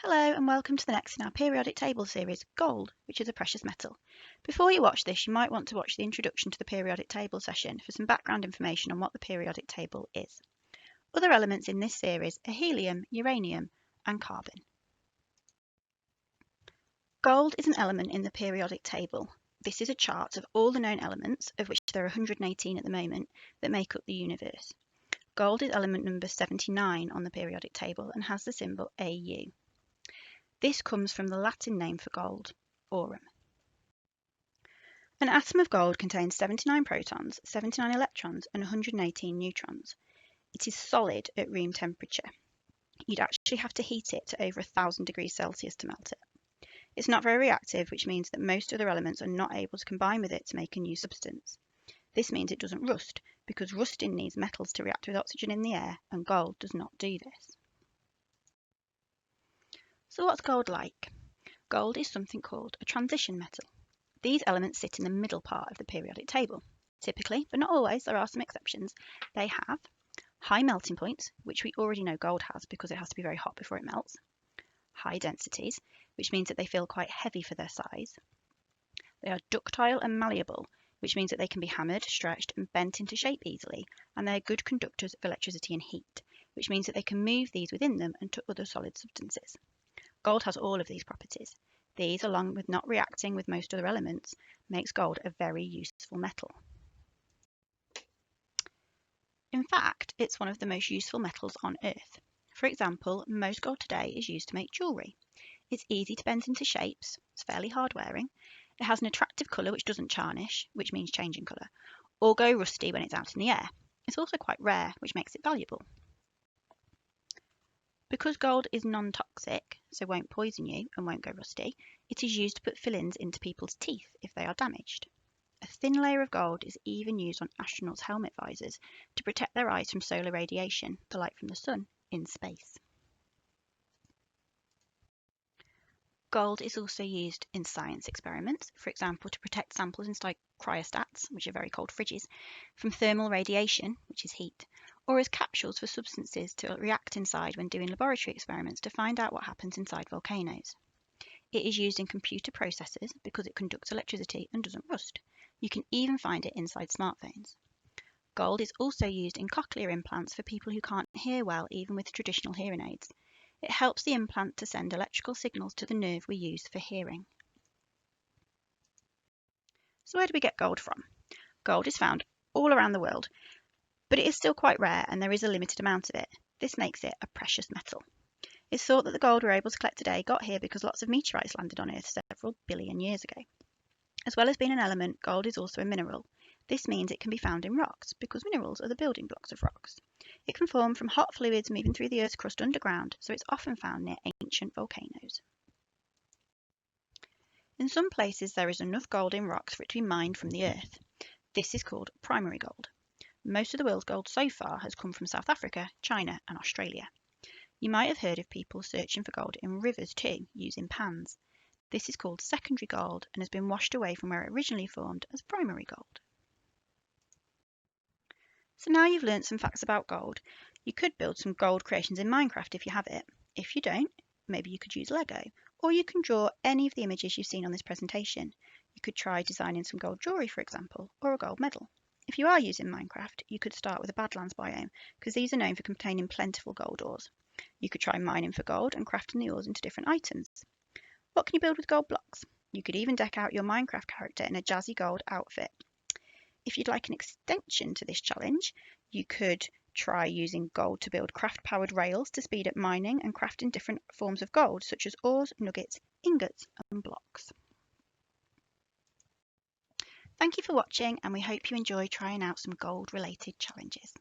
Hello and welcome to the next in our periodic table series, Gold, which is a precious metal. Before you watch this, you might want to watch the introduction to the periodic table session for some background information on what the periodic table is. Other elements in this series are helium, uranium, and carbon. Gold is an element in the periodic table. This is a chart of all the known elements, of which there are 118 at the moment, that make up the universe. Gold is element number 79 on the periodic table and has the symbol Au. This comes from the Latin name for gold, aurum. An atom of gold contains 79 protons, 79 electrons, and 118 neutrons. It is solid at room temperature. You'd actually have to heat it to over 1,000 degrees Celsius to melt it. It's not very reactive, which means that most other elements are not able to combine with it to make a new substance. This means it doesn't rust, because rusting needs metals to react with oxygen in the air, and gold does not do this. So what's gold like? Gold is something called a transition metal. These elements sit in the middle part of the periodic table. Typically, but not always, there are some exceptions, they have high melting points, which we already know gold has because it has to be very hot before it melts, high densities, which means that they feel quite heavy for their size. They are ductile and malleable, which means that they can be hammered, stretched, and bent into shape easily, and they are good conductors of electricity and heat, which means that they can move these within them and to other solid substances. Gold has all of these properties. These, along with not reacting with most other elements, makes gold a very useful metal. In fact, it's one of the most useful metals on Earth. For example, most gold today is used to make jewellery. It's easy to bend into shapes, it's fairly hard wearing, it has an attractive colour which doesn't tarnish, which means change in colour, or go rusty when it's out in the air. It's also quite rare, which makes it valuable. Because gold is non-toxic, so won't poison you and won't go rusty, it is used to put fillings into people's teeth if they are damaged. A thin layer of gold is even used on astronauts' helmet visors to protect their eyes from solar radiation, the light from the sun, in space. Gold is also used in science experiments, for example to protect samples inside cryostats, which are very cold fridges, from thermal radiation, which is heat, or as capsules for substances to react inside when doing laboratory experiments to find out what happens inside volcanoes. It is used in computer processors because it conducts electricity and doesn't rust. You can even find it inside smartphones. Gold is also used in cochlear implants for people who can't hear well even with traditional hearing aids. It helps the implant to send electrical signals to the nerve we use for hearing. So where do we get gold from? Gold is found all around the world, but it is still quite rare and there is a limited amount of it. This makes it a precious metal. It's thought that the gold we're able to collect today got here because lots of meteorites landed on Earth several billion years ago. As well as being an element, gold is also a mineral. This means it can be found in rocks because minerals are the building blocks of rocks. It can form from hot fluids moving through the Earth's crust underground, so it's often found near ancient volcanoes. In some places there is enough gold in rocks for it to be mined from the Earth. This is called primary gold. Most of the world's gold so far has come from South Africa, China and Australia. You might have heard of people searching for gold in rivers too, using pans. This is called secondary gold and has been washed away from where it originally formed as primary gold. So now you've learnt some facts about gold. You could build some gold creations in Minecraft if you have it. If you don't, maybe you could use Lego, or you can draw any of the images you've seen on this presentation. You could try designing some gold jewellery, for example, or a gold medal. If you are using Minecraft, you could start with a Badlands biome, because these are known for containing plentiful gold ores. You could try mining for gold and crafting the ores into different items. What can you build with gold blocks? You could even deck out your Minecraft character in a jazzy gold outfit. If you'd like an extension to this challenge, you could try using gold to build craft-powered rails to speed up mining and crafting different forms of gold, such as ores, nuggets, ingots, and blocks. Thank you for watching, and we hope you enjoy trying out some gold-related challenges.